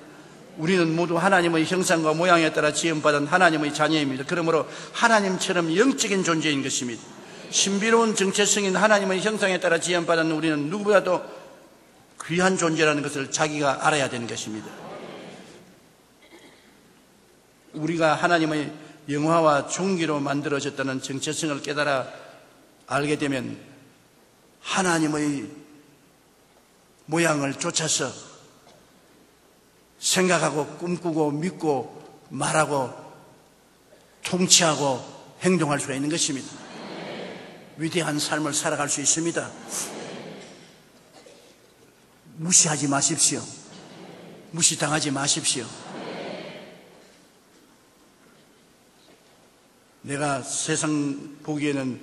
우리는 모두 하나님의 형상과 모양에 따라 지음받은 하나님의 자녀입니다. 그러므로 하나님처럼 영적인 존재인 것입니다. 신비로운 정체성인 하나님의 형상에 따라 지음받은 우리는 누구보다도 귀한 존재라는 것을 자기가 알아야 되는 것입니다. 우리가 하나님의 영화와 종기로 만들어졌다는 정체성을 깨달아 알게 되면 하나님의 모양을 쫓아서 생각하고 꿈꾸고 믿고 말하고 통치하고 행동할 수가 있는 것입니다. 위대한 삶을 살아갈 수 있습니다. 무시하지 마십시오. 무시당하지 마십시오. 내가 세상 보기에는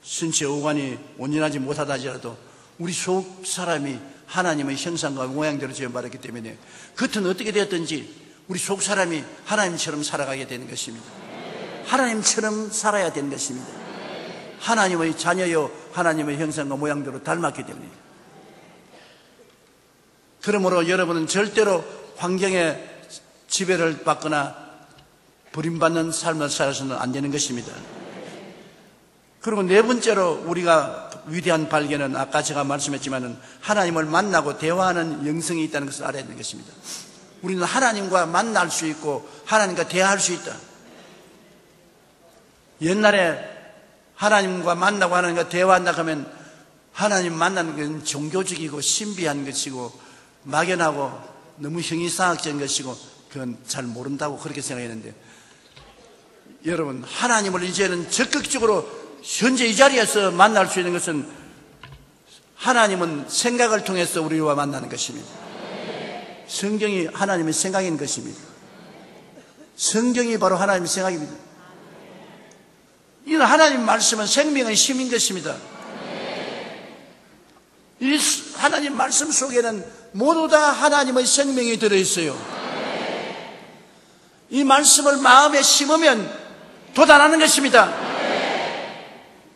신체 오관이 온전하지 못하다 하더라도 우리 속 사람이 하나님의 형상과 모양대로 지음받았기 때문에 겉은 어떻게 되었든지 우리 속 사람이 하나님처럼 살아가게 되는 것입니다. 하나님처럼 살아야 되는 것입니다. 하나님의 자녀요 하나님의 형상과 모양대로 닮았기 때문에. 그러므로 여러분은 절대로 환경에 지배를 받거나 버림받는 삶을 살아서는 안 되는 것입니다. 그리고 네 번째로 우리가 위대한 발견은 아까 제가 말씀했지만은 하나님을 만나고 대화하는 영성이 있다는 것을 알아야 되는 것입니다. 우리는 하나님과 만날 수 있고 하나님과 대화할 수 있다. 옛날에 하나님과 만나고 하나님과 대화한다 하면 하나님 만나는 건 종교적이고 신비한 것이고 막연하고 너무 형이상학적인 것이고 그건 잘 모른다고 그렇게 생각했는데 여러분 하나님을 이제는 적극적으로 현재 이 자리에서 만날 수 있는 것은 하나님은 생각을 통해서 우리와 만나는 것입니다. 성경이 하나님의 생각인 것입니다. 성경이 바로 하나님의 생각입니다. 이는 하나님 말씀은 생명의 힘인 것입니다. 이 하나님 말씀 속에는 모두 다 하나님의 생명이 들어있어요. 이 말씀을 마음에 심으면 돋아나는 것입니다.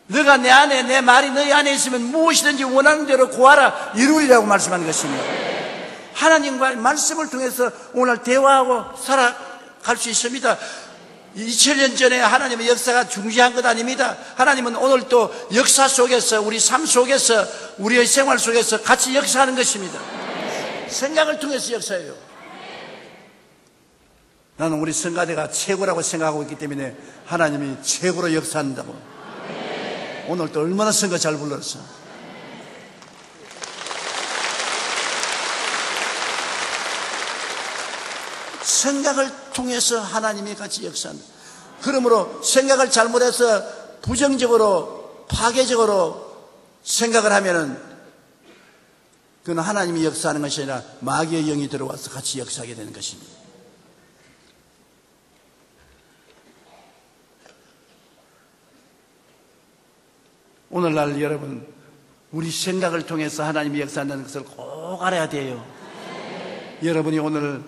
너가 내 안에 내 말이 너희 안에 있으면 무엇이든지 원하는 대로 구하라 이루리라고 말씀하는 것입니다. 하나님과의 말씀을 통해서 오늘 대화하고 살아갈 수 있습니다. 2000년 전에 하나님의 역사가 중지한 것 아닙니다. 하나님은 오늘도 역사 속에서 우리 삶 속에서 우리의 생활 속에서 같이 역사하는 것입니다. 생각을 통해서 역사해요. 나는 우리 성가대가 최고라고 생각하고 있기 때문에 하나님이 최고로 역사한다고. 오늘도 얼마나 성가 잘 불렀어. 생각을 통해서 하나님이 같이 역사한다. 그러므로 생각을 잘못해서 부정적으로 파괴적으로 생각을 하면은 그건 하나님이 역사하는 것이 아니라 마귀의 영이 들어와서 같이 역사하게 되는 것입니다. 오늘날 여러분 우리 생각을 통해서 하나님이 역사한다는 것을 꼭 알아야 돼요. 여러분이 오늘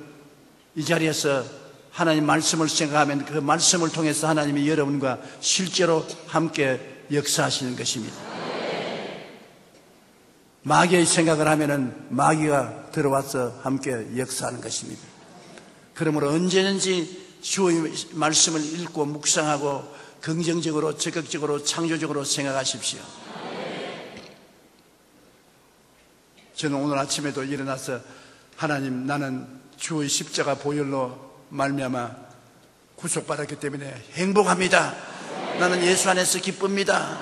이 자리에서 하나님 말씀을 생각하면 그 말씀을 통해서 하나님이 여러분과 실제로 함께 역사하시는 것입니다. 마귀의 생각을 하면은 마귀가 들어와서 함께 역사하는 것입니다. 그러므로 언제든지 주의 말씀을 읽고 묵상하고 긍정적으로 적극적으로 창조적으로 생각하십시오. 저는 오늘 아침에도 일어나서 하나님 나는 주의 십자가 보혈로 말미암아 구속받았기 때문에 행복합니다. 나는 예수 안에서 기쁩니다.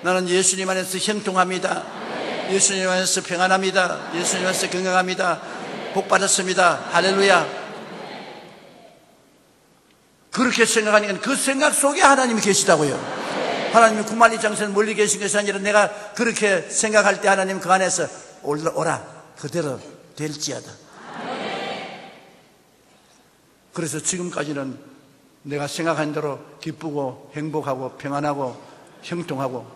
나는 예수님 안에서 형통합니다. 예수님 안에서 평안합니다. 예수님 안에서 건강합니다. 복받았습니다. 할렐루야. 그렇게 생각하니까 그 생각 속에 하나님이 계시다고요. 하나님이 구만리 장소는 멀리 계신 것이 아니라 내가 그렇게 생각할 때 하나님 그 안에서 오라 그대로 될지어다. 그래서 지금까지는 내가 생각한 대로 기쁘고 행복하고 평안하고 형통하고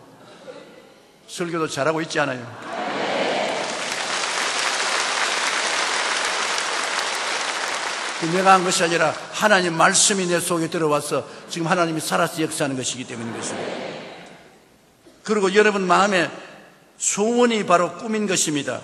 설교도 잘하고 있지 않아요? 내가 한 것이 아니라 하나님 말씀이 내 속에 들어와서 지금 하나님이 살아서 역사하는 것이기 때문인 것입니다. 그리고 여러분 마음에 소원이 바로 꿈인 것입니다.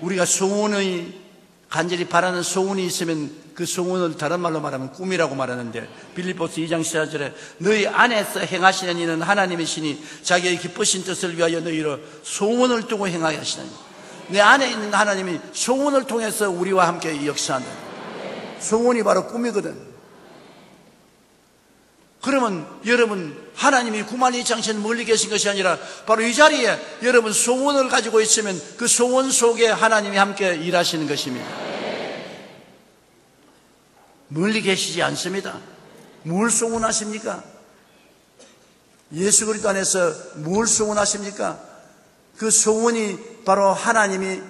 우리가 소원의 간절히 바라는 소원이 있으면 그 소원을 다른 말로 말하면 꿈이라고 말하는데, 빌립보서 2장 14절에 너희 안에서 행하시는 이는 하나님이시니 자기의 기쁘신 뜻을 위하여 너희로 소원을 두고 행하게 하시나니, 내 안에 있는 하나님이 소원을 통해서 우리와 함께 역사한다. 소원이 바로 꿈이거든. 그러면 여러분 하나님이 구만이창신 멀리 계신 것이 아니라 바로 이 자리에 여러분 소원을 가지고 있으면 그 소원 속에 하나님이 함께 일하시는 것입니다. 멀리 계시지 않습니다. 뭘 소원하십니까? 예수 그리스도 안에서 뭘 소원하십니까? 그 소원이 바로 하나님이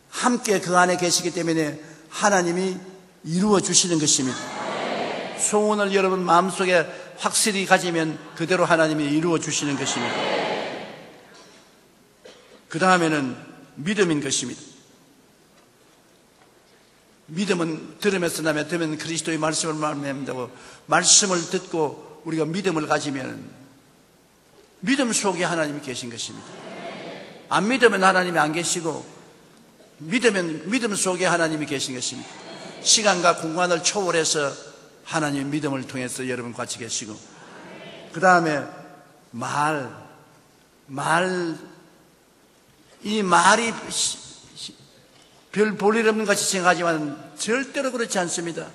함께 그 안에 계시기 때문에 하나님이 이루어 주시는 것입니다. 소원을 여러분 마음속에 확실히 가지면 그대로 하나님이 이루어 주시는 것입니다. 그 다음에는 믿음인 것입니다. 믿음은 들으면서 나면 들으면 그리스도의 말씀을 말한다고, 말씀을 듣고 우리가 믿음을 가지면 믿음 속에 하나님이 계신 것입니다. 안 믿으면 하나님이 안 계시고, 믿으면 믿음 속에 하나님이 계신 것입니다. 시간과 공간을 초월해서 하나님의 믿음을 통해서 여러분 같이 계시고, 그 다음에 이 말이 별 볼일 없는 것이 생각하지만 절대로 그렇지 않습니다.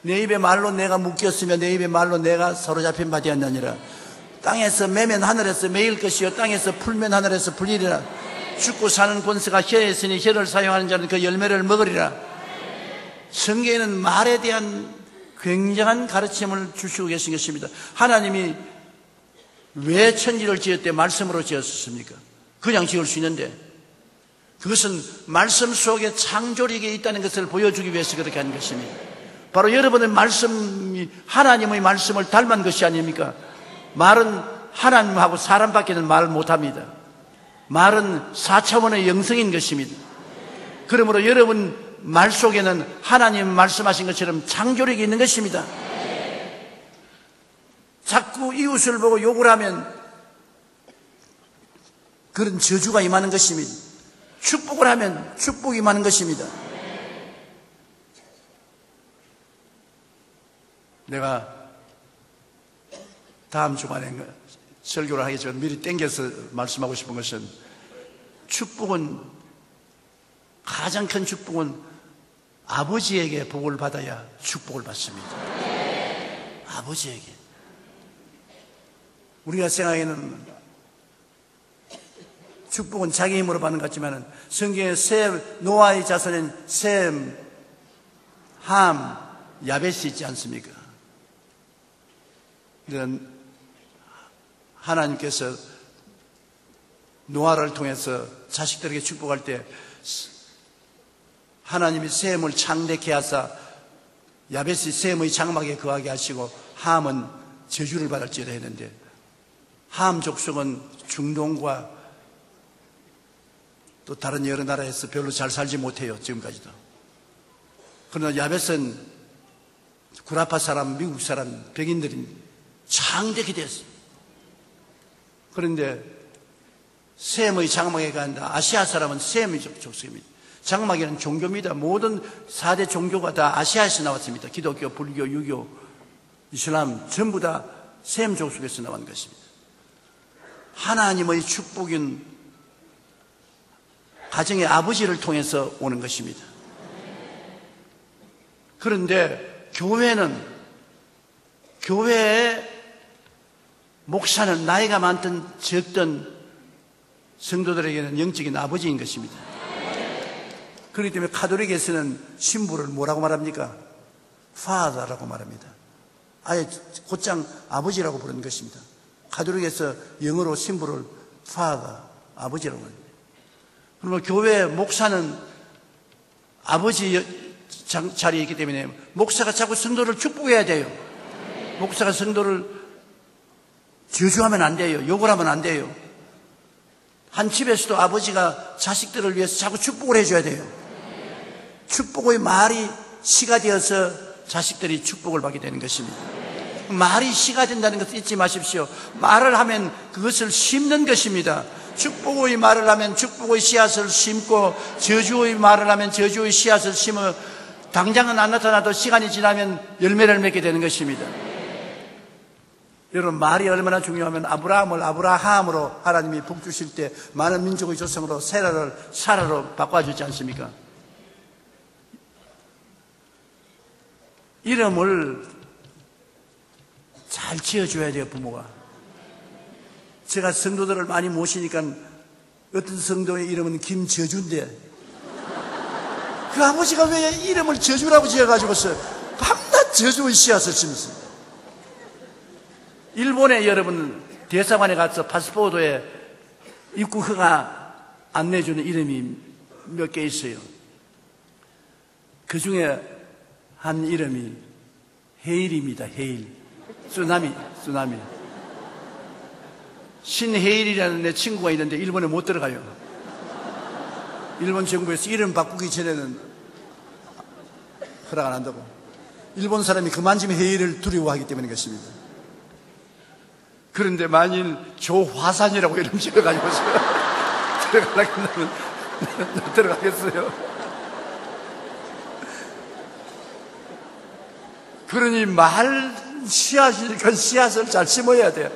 내 입의 말로 내가 묶였으며 내 입의 말로 내가 사로잡힌 바 되었느니라. 땅에서 매면 하늘에서 매일 것이요 땅에서 풀면 하늘에서 풀리리라. 죽고 사는 권세가 혀에 있으니 혀를 사용하는 자는 그 열매를 먹으리라. 성경에는 말에 대한 굉장한 가르침을 주시고 계신 것입니다. 하나님이 왜 천지를 지을 때 말씀으로 지었습니까? 그냥 지을 수 있는데, 그것은 말씀 속에 창조력이 있다는 것을 보여주기 위해서 그렇게 하는 것입니다. 바로 여러분의 말씀이 하나님의 말씀을 닮은 것이 아닙니까? 말은 하나님하고 사람밖에는 말 못합니다. 말은 4차원의 영성인 것입니다. 그러므로 여러분 말 속에는 하나님 말씀하신 것처럼 창조력이 있는 것입니다. 자꾸 이웃을 보고 욕을 하면 그런 저주가 임하는 것입니다. 축복을 하면 축복이 임하는 것입니다. 내가 다음 주간에 설교를 하기 전에 미리 땡겨서 말씀하고 싶은 것은, 축복은, 가장 큰 축복은 아버지에게 복을 받아야 축복을 받습니다. 아버지에게. 우리가 생각에는 축복은 자기 힘으로 받는 것 같지만, 성경에 노아의 자손인 셈, 함, 야벳이 있지 않습니까? 이런 하나님께서 노아를 통해서 자식들에게 축복할 때 하나님이 셈을 창대케 하사 야벳이 셈의 장막에 거하게 하시고 함은 저주를 받을지어다 했는데, 함 족속은 중동과 또 다른 여러 나라에서 별로 잘 살지 못해요, 지금까지도. 그러나 야벳은 구라파 사람, 미국 사람, 백인들이 창대케 됐어요. 그런데 셈의 장막에 간다. 아시아 사람은 셈의 족속입니다. 장막에는 종교입니다. 모든 4대 종교가 다 아시아에서 나왔습니다. 기독교, 불교, 유교, 이슬람 전부 다 셈 족속에서 나온 것입니다. 하나님의 축복은 가정의 아버지를 통해서 오는 것입니다. 그런데 교회의 목사는 나이가 많든 적든 성도들에게는 영적인 아버지인 것입니다. 그렇기 때문에 가톨릭에서는 신부를 뭐라고 말합니까? Father라고 말합니다. 아예 곧장 아버지라고 부르는 것입니다. 가톨릭에서 영어로 신부를 Father, 아버지라고 합니다. 그러면 교회 목사는 아버지 자리에 있기 때문에 목사가 자꾸 성도를 축복해야 돼요. 목사가 성도를 저주하면 안 돼요. 욕을 하면 안 돼요. 한 집에서도 아버지가 자식들을 위해서 자꾸 축복을 해줘야 돼요. 축복의 말이 씨가 되어서 자식들이 축복을 받게 되는 것입니다. 말이 씨가 된다는 것을 잊지 마십시오. 말을 하면 그것을 심는 것입니다. 축복의 말을 하면 축복의 씨앗을 심고, 저주의 말을 하면 저주의 씨앗을 심어 당장은 안 나타나도 시간이 지나면 열매를 맺게 되는 것입니다. 여러분, 말이 얼마나 중요하면 아브라함을 아브라함으로 하나님이 복 주실 때 많은 민족의 조상으로 세라를 사라로 바꿔주지 않습니까? 이름을 잘 지어줘야 돼요, 부모가. 제가 성도들을 많이 모시니까 어떤 성도의 이름은 김저주인데 그 아버지가 왜 이름을 저주라고 지어가지고서 밤낮 저주의 씨앗을 심었습니다. 일본에 여러분 대사관에 가서 파스포르트에 입국허가 안 내주는 이름이 몇 개 있어요. 그 중에 한 이름이 헤일입니다. 헤일. 쓰나미. 신헤일이라는 내 친구가 있는데 일본에 못 들어가요. 일본 정부에서 이름 바꾸기 전에는 허락 안 한다고. 일본 사람이 그만큼 헤일을 두려워하기 때문인 것입니다. 그런데 만일 조화산이라고 이름 지어가지고 들어가려고 하면 들어가겠어요. 그러니 말 씨앗이니까 씨앗을 잘 심어야 돼요.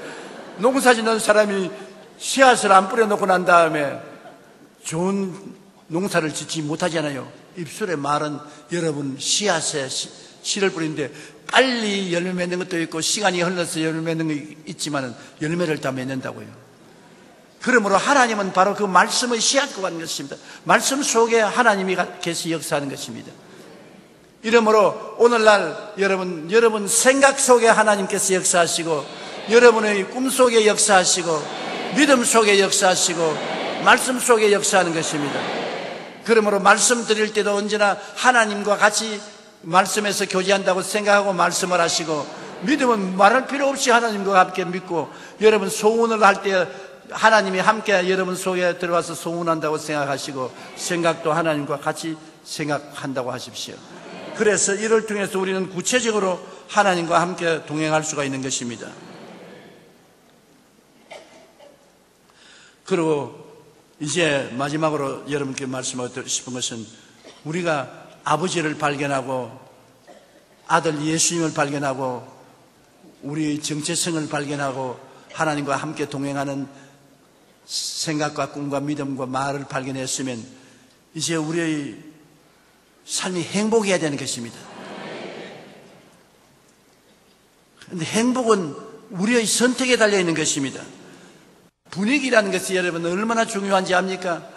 농사 짓는 사람이 씨앗을 안 뿌려놓고 난 다음에 좋은 농사를 짓지 못하잖아요. 입술의 말은 여러분 씨앗에 씨를 뿌리는데 빨리 열매 맺는 것도 있고 시간이 흘러서 열매 맺는 게 있지만 열매를 다 맺는다고요. 그러므로 하나님은 바로 그 말씀의 씨앗과 같은 것입니다. 말씀 속에 하나님이 계시 역사하는 것입니다. 이러므로 오늘날 여러분 생각 속에 하나님께서 역사하시고 여러분의 꿈 속에 역사하시고 믿음 속에 역사하시고 말씀 속에 역사하는 것입니다. 그러므로 말씀 드릴 때도 언제나 하나님과 같이 말씀에서 교제한다고 생각하고 말씀을 하시고 믿음은 말할 필요 없이 하나님과 함께 믿고 여러분 소원을 할 때 하나님이 함께 여러분 속에 들어와서 소원한다고 생각하시고 생각도 하나님과 같이 생각한다고 하십시오. 그래서 이를 통해서 우리는 구체적으로 하나님과 함께 동행할 수가 있는 것입니다. 그리고 이제 마지막으로 여러분께 말씀하고 싶은 것은 우리가 아버지를 발견하고 아들 예수님을 발견하고 우리의 정체성을 발견하고 하나님과 함께 동행하는 생각과 꿈과 믿음과 말을 발견했으면 이제 우리의 삶이 행복해야 되는 것입니다. 그런데 행복은 우리의 선택에 달려있는 것입니다. 분위기라는 것이 여러분 얼마나 중요한지 압니까?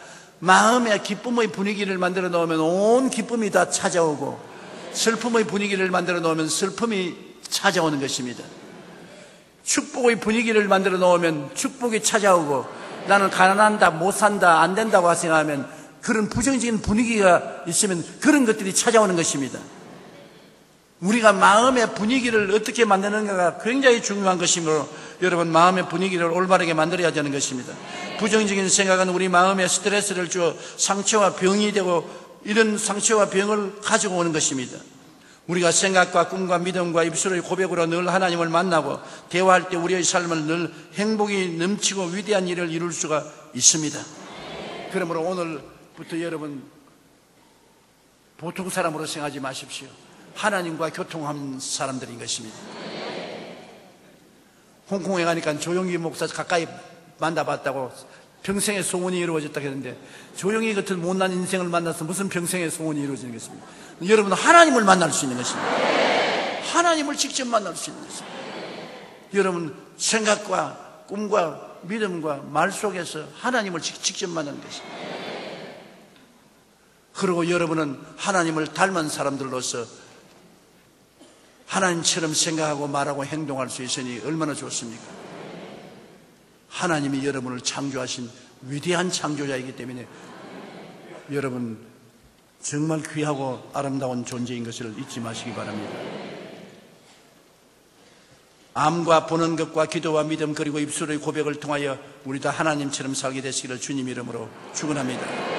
마음의 기쁨의 분위기를 만들어 놓으면 온 기쁨이 다 찾아오고 슬픔의 분위기를 만들어 놓으면 슬픔이 찾아오는 것입니다. 축복의 분위기를 만들어 놓으면 축복이 찾아오고 나는 가난한다, 못 산다, 안 된다고 생각하면 그런 부정적인 분위기가 있으면 그런 것들이 찾아오는 것입니다. 우리가 마음의 분위기를 어떻게 만드는가가 굉장히 중요한 것이므로 여러분 마음의 분위기를 올바르게 만들어야 되는 것입니다. 부정적인 생각은 우리 마음에 스트레스를 주어 상처와 병이 되고 이런 상처와 병을 가지고 오는 것입니다. 우리가 생각과 꿈과 믿음과 입술의 고백으로 늘 하나님을 만나고 대화할 때 우리의 삶을 늘 행복이 넘치고 위대한 일을 이룰 수가 있습니다. 그러므로 오늘부터 여러분 보통 사람으로 생각하지 마십시오. 하나님과 교통하는 사람들인 것입니다. 홍콩에 가니까 조용기 목사 가까이 만나봤다고 평생의 소원이 이루어졌다고 했는데 조용히 같은 못난 인생을 만나서 무슨 평생의 소원이 이루어지는 것입니다. 여러분은 하나님을 만날 수 있는 것입니다. 하나님을 직접 만날 수 있는 것입니다. 여러분 생각과 꿈과 믿음과 말 속에서 하나님을 직접 만나는 것입니다. 그리고 여러분은 하나님을 닮은 사람들로서 하나님처럼 생각하고 말하고 행동할 수 있으니 얼마나 좋습니까? 하나님이 여러분을 창조하신 위대한 창조자이기 때문에 여러분 정말 귀하고 아름다운 존재인 것을 잊지 마시기 바랍니다. 암과 보는 것과 기도와 믿음 그리고 입술의 고백을 통하여 우리 다 하나님처럼 살게 되시기를 주님 이름으로 축원합니다.